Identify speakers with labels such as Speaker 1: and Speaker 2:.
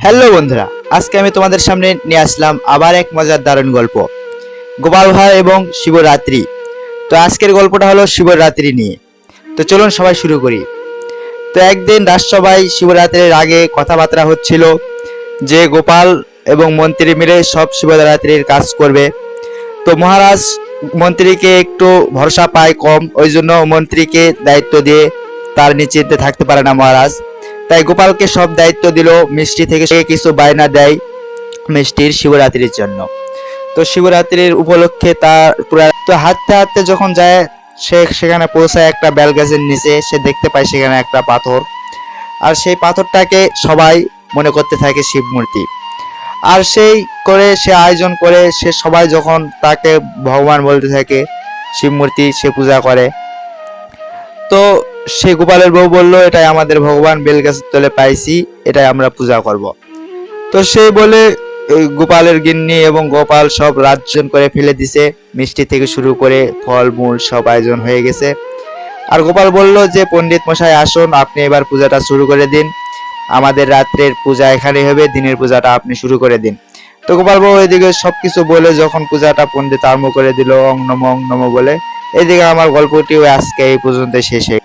Speaker 1: Hello বন্ধুরা, আজকে আমি তোমাদের সামনে নিয়ে আসলাম আবার এক মজার দারুণ গল্প, গোপাল ভাঁড় এবং শিবরাত্রি। তো আজকের গল্পটা হলো শিবরাত্রি নিয়ে। তো চলুন সবাই শুরু করি। তো একদিন রাজসভায় শিবরাত্রির আগে কথাবার্তা হচ্ছিল যে গোপাল এবং মন্ত্রী মিলে সব শিবরাত্রির কাজ করবে। তো মহারাজ মন্ত্রীকে একটু ভরসা পায় কম, ওই জন্য মন্ত্রীকে দায়িত্ব দিয়ে তার নিশ্চিন্তে থাকতে পারে না মহারাজ। তাই গোপালকে সব দায়িত্ব দিল, মিষ্টি থেকে সে কিছু বায়না দেয় মিষ্টির শিবরাত্রির জন্য। তো শিবরাত্রির উপলক্ষে তার পুরা তো হাঁটতে হাঁটতে যখন যায় সে সেখানে পৌঁছায় একটা বেল গাছের নিচে। সে দেখতে পায় সেখানে একটা পাথর, আর সেই পাথরটাকে সবাই মনে করতে থাকে শিব মূর্তি। আর সেই করে সে আয়োজন করে, সে সবাই যখন তাকে ভগবান বলতে থাকে শিব মূর্তি, সে পূজা করে। তো সে গোপালের বউ বলল, এটাই আমাদের ভগবান, বেলগাছের তলে পাইছি, এটাই আমরা পূজা করব। তো সেই বলে গোপালের গিন্নি এবং গোপাল সব আয়োজন করে ফেলে দিছে, মিষ্টি থেকে শুরু করে ফল মূল সব আয়োজন হয়ে গেছে। আর গোপাল বলল যে পণ্ডিত মশাই আসুন, আপনি এবার পূজাটা শুরু করে দিন, আমাদের রাত্রের পূজা এখানেই হবে, দিনের পূজাটা আপনি শুরু করে দিন। তো গোপাল বাবু এদিকে সবকিছু বলে যখন পূজাটা পণ্ডিত আরম্ভ করে দিল অং নম বলে, এদিকে আমার গল্পটিও আজকে এই পর্যন্ত শেষ হয়ে